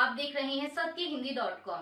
आप देख रहे हैं सत्यहिंदी.com।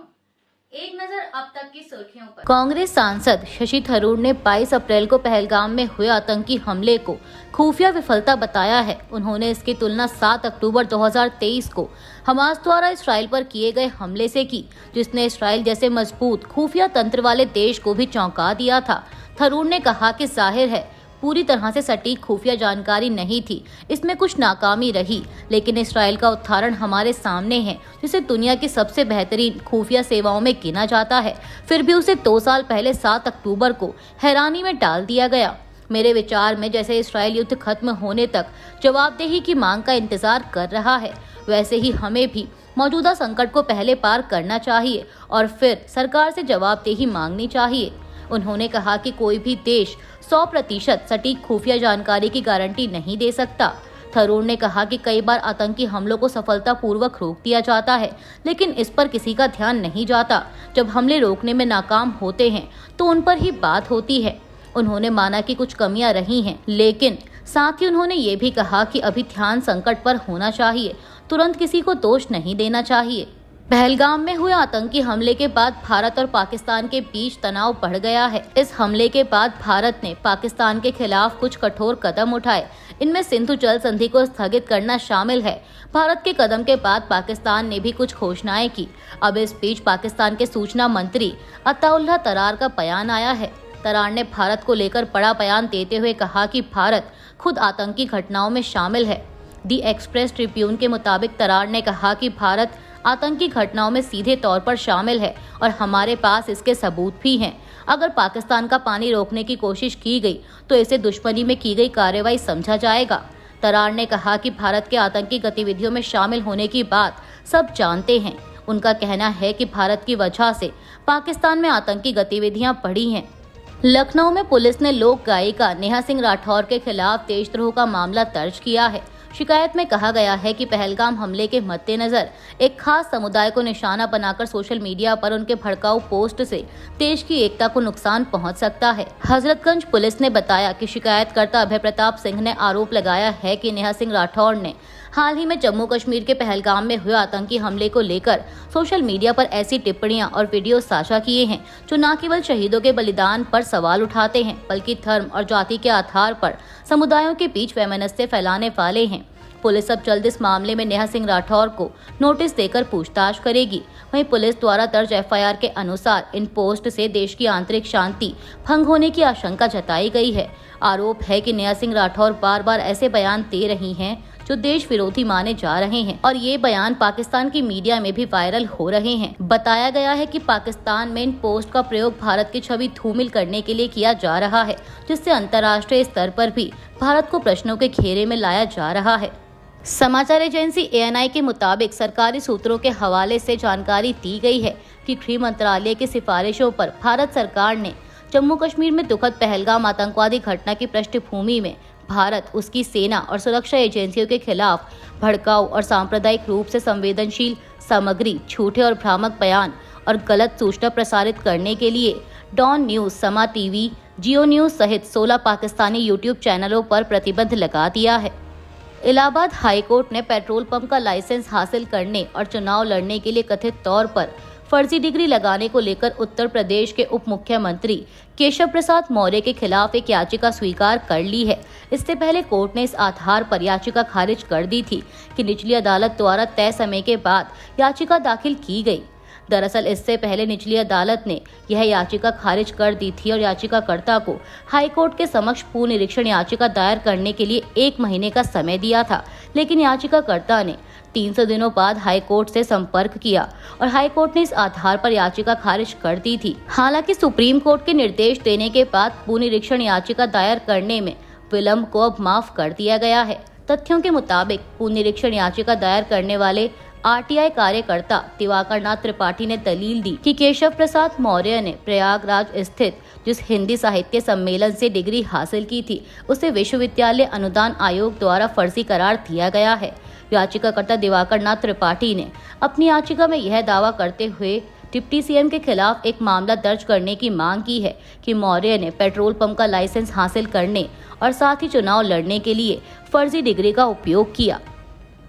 एक नजर अब तक की सुर्खियों पर। कांग्रेस सांसद शशि थरूर ने 22 अप्रैल को पहलगाम में हुए आतंकी हमले को खुफिया विफलता बताया है। उन्होंने इसकी तुलना 7 अक्टूबर 2023 को हमास द्वारा इसराइल पर किए गए हमले से की, जिसने इसराइल जैसे मजबूत खुफिया तंत्र वाले देश को भी चौंका दिया था। थरूर ने कहा कि जाहिर है पूरी तरह से सटीक खुफिया जानकारी नहीं थी, इसमें कुछ नाकामी रही, लेकिन इसराइल का उदाहरण हमारे सामने है, जिसे दुनिया की सबसे बेहतरीन खुफिया सेवाओं में गिना जाता है। फिर भी उसे 2 साल पहले 7 अक्टूबर को हैरानी में डाल दिया गया। मेरे विचार में जैसे इसराइल युद्ध खत्म होने तक जवाबदेही की मांग का इंतजार कर रहा है, वैसे ही हमें भी मौजूदा संकट को पहले पार करना चाहिए और फिर सरकार से जवाबदेही मांगनी चाहिए। उन्होंने कहा कि कोई भी देश 100% सटीक खुफिया जानकारी की गारंटी नहीं दे सकता। थरूर ने कहा कि कई बार आतंकी हमलों को सफलतापूर्वक रोक दिया जाता है, लेकिन इस पर किसी का ध्यान नहीं जाता। जब हमले रोकने में नाकाम होते हैं तो उन पर ही बात होती है। उन्होंने माना कि कुछ कमियां रही हैं, लेकिन साथ ही उन्होंने ये भी कहा कि अभी ध्यान संकट पर होना चाहिए, तुरंत किसी को दोष नहीं देना चाहिए। पहलगाम में हुए आतंकी हमले के बाद भारत और पाकिस्तान के बीच तनाव बढ़ गया है। इस हमले के बाद भारत ने पाकिस्तान के खिलाफ कुछ कठोर कदम उठाए, इनमें सिंधु जल संधि को स्थगित करना शामिल है। भारत के कदम के बाद पाकिस्तान ने भी कुछ घोषणाएं की। अब इस बीच पाकिस्तान के सूचना मंत्री अताउल्लाह तरार का बयान आया है। तरार ने भारत को लेकर बड़ा बयान देते हुए कहा कि भारत खुद आतंकी घटनाओं में शामिल है। दी एक्सप्रेस ट्रिब्यून के मुताबिक तरार ने कहा कि भारत आतंकी घटनाओं में सीधे तौर पर शामिल है और हमारे पास इसके सबूत भी हैं। अगर पाकिस्तान का पानी रोकने की कोशिश की गई तो इसे दुश्मनी में की गई कार्रवाई समझा जाएगा। तरार ने कहा कि भारत के आतंकी गतिविधियों में शामिल होने की बात सब जानते हैं। उनका कहना है कि भारत की वजह से पाकिस्तान में आतंकी गतिविधियां बढ़ी हैं। लखनऊ में पुलिस ने लोक गायिका नेहा सिंह राठौर के खिलाफ देशद्रोह का मामला दर्ज किया है। शिकायत में कहा गया है कि पहलगाम हमले के मद्देनजर एक खास समुदाय को निशाना बनाकर सोशल मीडिया पर उनके भड़काऊ पोस्ट से देश की एकता को नुकसान पहुंच सकता है। हजरतगंज पुलिस ने बताया कि शिकायतकर्ता अभय प्रताप सिंह ने आरोप लगाया है कि नेहा सिंह राठौर ने हाल ही में जम्मू कश्मीर के पहलगाम में हुए आतंकी हमले को लेकर सोशल मीडिया पर ऐसी टिप्पणियां और वीडियो साझा किए हैं जो न केवल शहीदों के बलिदान पर सवाल उठाते हैं, बल्कि धर्म और जाति के आधार पर समुदायों के बीच वैमनस्य फैलाने वाले हैं। पुलिस अब जल्द इस मामले में नेहा सिंह राठौर को नोटिस देकर पूछताछ करेगी। वहीं पुलिस द्वारा दर्ज एफआईआर के अनुसार इन पोस्ट से देश की आंतरिक शांति भंग होने की आशंका जताई गई है। आरोप है कि नेहा सिंह राठौर बार बार ऐसे बयान दे रही हैं जो देश विरोधी माने जा रहे हैं और ये बयान पाकिस्तान की मीडिया में भी वायरल हो रहे हैं। बताया गया है कि पाकिस्तान में इन पोस्ट का प्रयोग भारत की छवि धूमिल करने के लिए किया जा रहा है, जिससे अंतर्राष्ट्रीय स्तर पर भी भारत को प्रश्नों के घेरे में लाया जा रहा है। समाचार एजेंसी एएनआई के मुताबिक सरकारी सूत्रों के हवाले से जानकारी दी गई है कि गृह मंत्रालय की सिफारिशों पर भारत सरकार ने जम्मू कश्मीर में दुखद पहलगाम आतंकवादी घटना की पृष्ठभूमि में भारत, उसकी सेना और सुरक्षा एजेंसियों के खिलाफ भड़काऊ और सांप्रदायिक रूप से संवेदनशील सामग्री, झूठे और भ्रामक बयान और गलत सूचना प्रसारित करने के लिए डॉन न्यूज, समा टीवी, जियो न्यूज सहित 16 पाकिस्तानी यूट्यूब चैनलों पर प्रतिबंध लगा दिया है। इलाहाबाद हाईकोर्ट ने पेट्रोल पंप का लाइसेंस हासिल करने और चुनाव लड़ने के लिए कथित तौर पर फर्जी डिग्री लगाने को लेकर उत्तर प्रदेश के उप मुख्यमंत्री केशव प्रसाद मौर्य के खिलाफ एक याचिका स्वीकार कर ली है। इससे पहले कोर्ट ने इस आधार पर याचिका खारिज कर दी थी कि निचली अदालत द्वारा तय समय के बाद याचिका दाखिल की गई। दरअसल इससे पहले निचली अदालत ने यह याचिका खारिज कर दी थी और याचिकाकर्ता को हाईकोर्ट के समक्ष पुनरीक्षण याचिका दायर करने के लिए 1 महीने का समय दिया था, लेकिन याचिकाकर्ता ने 300 दिनों बाद हाईकोर्ट से संपर्क किया और हाईकोर्ट ने इस आधार पर याचिका खारिज कर दी थी। हालांकि सुप्रीम कोर्ट के निर्देश देने के बाद पुनरीक्षण याचिका दायर करने में विलंब को अब माफ कर दिया गया है। तथ्यों के मुताबिक पुनरीक्षण याचिका दायर करने वाले आरटीआई कार्यकर्ता दिवाकर नाथ त्रिपाठी ने दलील दी कि केशव प्रसाद मौर्य ने प्रयागराज स्थित जिस हिंदी साहित्य सम्मेलन से डिग्री हासिल की थी, उसे विश्वविद्यालय अनुदान आयोग द्वारा फर्जी करार दिया गया है। याचिकाकर्ता दिवाकर नाथ त्रिपाठी ने अपनी याचिका में यह दावा करते हुए डिप्टी सीएम के खिलाफ एक मामला दर्ज करने की मांग की है कि मौर्य ने पेट्रोल पंप का लाइसेंस हासिल करने और साथ ही चुनाव लड़ने के लिए फर्जी डिग्री का उपयोग किया।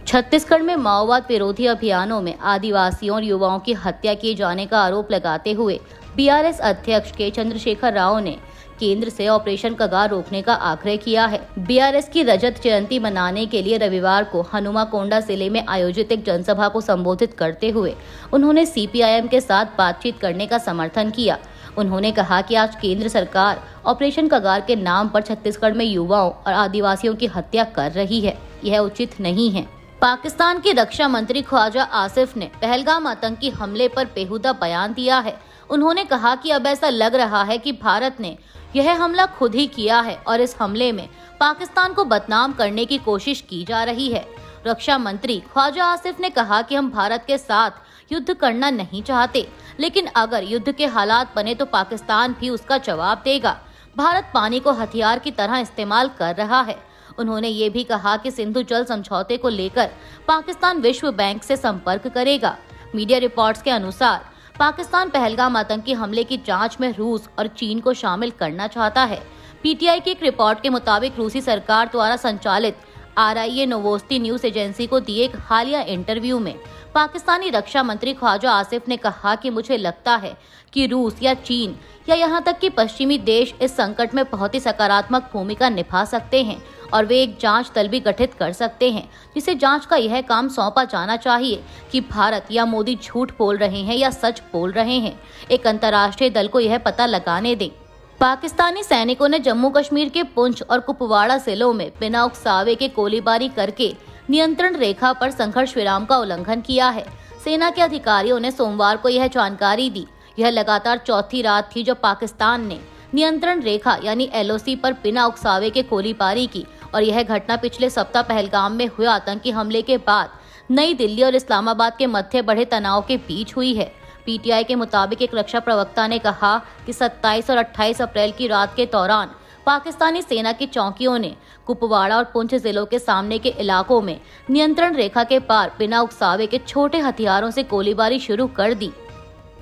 छत्तीसगढ़ में माओवाद विरोधी अभियानों में आदिवासियों और युवाओं की हत्या किए जाने का आरोप लगाते हुए बीआरएस अध्यक्ष के चंद्रशेखर राव ने केंद्र से ऑपरेशन कगार रोकने का आग्रह किया है। बीआरएस की रजत जयंती मनाने के लिए रविवार को हनुमाकोंडा जिले में आयोजित एक जनसभा को संबोधित करते हुए उन्होंने सीपीआईएम के साथ बातचीत करने का समर्थन किया। उन्होंने कहा कि आज केंद्र सरकार ऑपरेशन कगार के नाम पर छत्तीसगढ़ में युवाओं और आदिवासियों की हत्या कर रही है। यह उचित नहीं है। पाकिस्तान के रक्षा मंत्री ख्वाजा आसिफ ने पहलगाम आतंकी हमले पर बेहुदा बयान दिया है। उन्होंने कहा कि अब ऐसा लग रहा है कि भारत ने यह हमला खुद ही किया है और इस हमले में पाकिस्तान को बदनाम करने की कोशिश की जा रही है। रक्षा मंत्री ख्वाजा आसिफ ने कहा कि हम भारत के साथ युद्ध करना नहीं चाहते, लेकिन अगर युद्ध के हालात बने तो पाकिस्तान भी उसका जवाब देगा। भारत पानी को हथियार की तरह इस्तेमाल कर रहा है। उन्होंने ये भी कहा कि सिंधु जल समझौते को लेकर पाकिस्तान विश्व बैंक से संपर्क करेगा। मीडिया रिपोर्ट्स के अनुसार पाकिस्तान पहलगाम आतंकी हमले की जांच में रूस और चीन को शामिल करना चाहता है। पीटीआई की एक रिपोर्ट के मुताबिक रूसी सरकार द्वारा संचालित RIA नोवोस्ती न्यूज एजेंसी को दिए एक हालिया इंटरव्यू में पाकिस्तानी रक्षा मंत्री ख्वाजा आसिफ ने कहा कि मुझे लगता है कि रूस या चीन या यहाँ तक कि पश्चिमी देश इस संकट में बहुत ही सकारात्मक भूमिका निभा सकते हैं और वे एक जांच दल भी गठित कर सकते हैं, जिसे जांच का यह काम सौंपा जाना चाहिए कि भारत या मोदी झूठ बोल रहे हैं या सच बोल रहे हैं। एक अंतर्राष्ट्रीय दल को यह पता लगाने दें। पाकिस्तानी सैनिकों ने जम्मू कश्मीर के पुंछ और कुपवाड़ा जिलों में बिना उकसावे के गोलीबारी करके नियंत्रण रेखा पर संघर्ष विराम का उल्लंघन किया है। सेना के अधिकारियों ने सोमवार को यह जानकारी दी। यह लगातार चौथी रात थी जब पाकिस्तान ने नियंत्रण रेखा यानी LOC पर बिना उकसावे के गोलीबारी की और यह घटना पिछले सप्ताह पहलगाम में हुए आतंकी हमले के बाद नई दिल्ली और इस्लामाबाद के मध्य बढ़े तनाव के बीच हुई है। पीटीआई के मुताबिक एक रक्षा प्रवक्ता ने कहा कि 27 और 28 अप्रैल की रात के दौरान पाकिस्तानी सेना की चौकियों ने कुपवाड़ा और पुंछ जिलों के सामने के इलाकों में नियंत्रण रेखा के पार बिना उकसावे के छोटे हथियारों से गोलीबारी शुरू कर दी।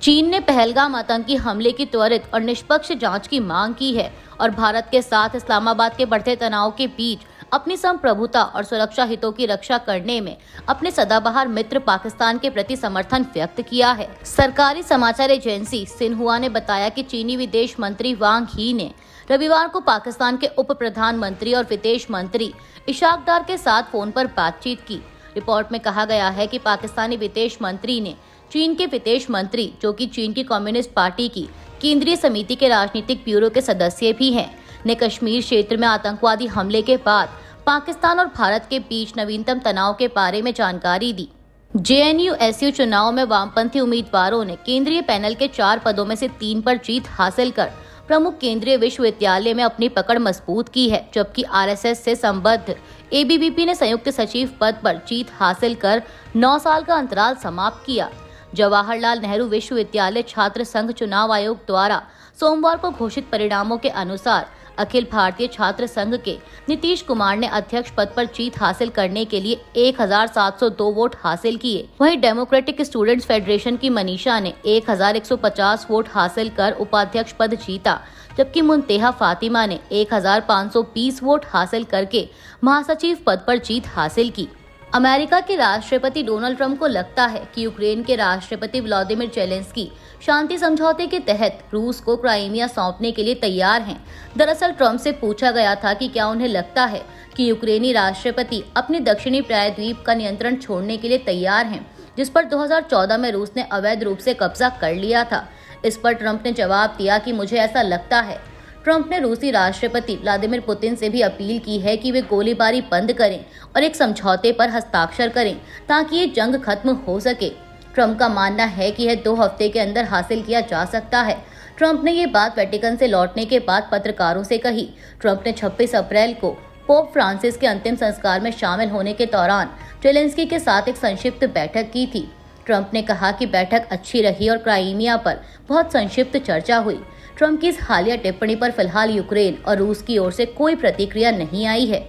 चीन ने पहलगाम आतंकी हमले की त्वरित और निष्पक्ष जांच की मांग की है और भारत के साथ इस्लामाबाद के बढ़ते तनाव के बीच अपनी संप्रभुता और सुरक्षा हितों की रक्षा करने में अपने सदाबहार मित्र पाकिस्तान के प्रति समर्थन व्यक्त किया है। सरकारी समाचार एजेंसी सिन्हुआ ने बताया कि चीनी विदेश मंत्री वांग ही ने रविवार को पाकिस्तान के उप प्रधानमंत्री और विदेश मंत्री इशाक डार के साथ फोन पर बातचीत की। रिपोर्ट में कहा गया है कि पाकिस्तानी विदेश मंत्री ने चीन के विदेश मंत्री, जो कि चीन की कम्युनिस्ट पार्टी की केंद्रीय समिति के राजनीतिक ब्यूरो के सदस्य भी हैं, ने कश्मीर क्षेत्र में आतंकवादी हमले के बाद पाकिस्तान और भारत के बीच नवीनतम तनाव के बारे में जानकारी दी। JNU-SU चुनाव में वामपंथी उम्मीदवारों ने केंद्रीय पैनल के 4 पदों में से 3 पर जीत हासिल कर प्रमुख केंद्रीय विश्वविद्यालय में अपनी पकड़ मजबूत की है, जबकि RSS से संबद्ध ABVP ने संयुक्त सचिव पद पर जीत हासिल कर 9 साल का अंतराल समाप्त किया। जवाहरलाल नेहरू विश्वविद्यालय छात्र संघ चुनाव आयोग द्वारा सोमवार को घोषित परिणामों के अनुसार अखिल भारतीय छात्र संघ के नीतीश कुमार ने अध्यक्ष पद पर जीत हासिल करने के लिए 1702 वोट हासिल किए। वहीं डेमोक्रेटिक स्टूडेंट्स फेडरेशन की मनीषा ने 1150 वोट हासिल कर उपाध्यक्ष पद जीता, जबकि मुंतेहा फातिमा ने 1520 वोट हासिल करके महासचिव पद पर जीत हासिल की। अमेरिका के राष्ट्रपति डोनाल्ड ट्रंप को लगता है कि यूक्रेन के राष्ट्रपति व्लादिमीर जेलेंस्की शांति समझौते के तहत रूस को क्राइमिया सौंपने के लिए तैयार हैं। दरअसल ट्रंप से पूछा गया था कि क्या उन्हें लगता है कि यूक्रेनी राष्ट्रपति अपने दक्षिणी प्रायद्वीप का नियंत्रण छोड़ने के लिए तैयार हैं, जिस पर 2014 में रूस ने अवैध रूप से कब्जा कर लिया था। इस पर ट्रंप ने जवाब दिया कि मुझे ऐसा लगता है। ट्रंप ने रूसी राष्ट्रपति व्लादिमीर पुतिन से भी अपील की है कि वे गोलीबारी बंद करें और एक समझौते पर हस्ताक्षर करें ताकि ये जंग खत्म हो सके। ट्रंप का मानना है कि यह 2 हफ्ते के अंदर हासिल किया जा सकता है। ट्रंप ने ये बात वेटिकन से लौटने के बाद पत्रकारों से कही। ट्रंप ने 26 अप्रैल को पोप फ्रांसिस के अंतिम संस्कार में शामिल होने के दौरान जेलेंस्की के साथ एक संक्षिप्त बैठक की थी। ट्रंप ने कहा कि बैठक अच्छी रही और क्राइमिया पर बहुत संक्षिप्त चर्चा हुई। ट्रंप की इस हालिया टिप्पणी पर फिलहाल यूक्रेन और रूस की ओर से कोई प्रतिक्रिया नहीं आई है।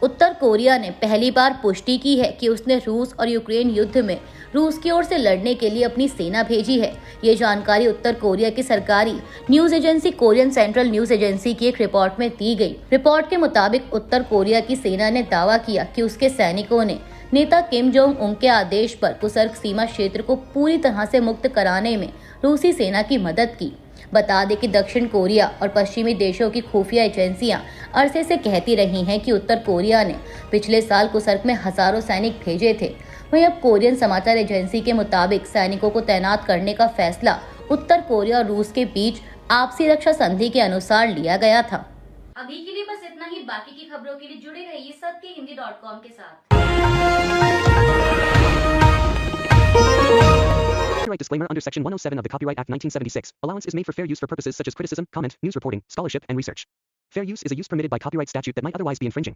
उत्तर कोरिया ने पहली बार पुष्टि की है कि उसने रूस और यूक्रेन युद्ध में रूस की ओर से लड़ने के लिए अपनी सेना भेजी है। ये जानकारी उत्तर कोरिया की सरकारी news agency Korean central news agency की एक रिपोर्ट में दी गई। रिपोर्ट के मुताबिक उत्तर कोरिया की सेना ने दावा किया कि उसके सैनिकों ने नेता किम जोंग उन के आदेश पर कुसर्ग सीमा क्षेत्र को पूरी तरह से मुक्त कराने में रूसी सेना की मदद की। बता दें कि दक्षिण कोरिया और पश्चिमी देशों की खुफिया एजेंसियां अरसे से कहती रही हैं कि उत्तर कोरिया ने पिछले साल कुसर्ग में हजारों सैनिक भेजे थे। वहीं अब कोरियन समाचार एजेंसी के मुताबिक सैनिकों को तैनात करने का फैसला उत्तर कोरिया और रूस के बीच आपसी रक्षा संधि के अनुसार लिया गया था। अभी के लिए बस इतना ही। बाकी की खबरों के लिए जुड़े रहिए सत्यहिंदी.com के साथ। Copyright disclaimer under Section 107 of the Copyright Act 1976. Allowance is made for fair use for purposes such as criticism, comment, news reporting, scholarship, and research. Fair use is a use permitted by copyright statute that might otherwise be infringing.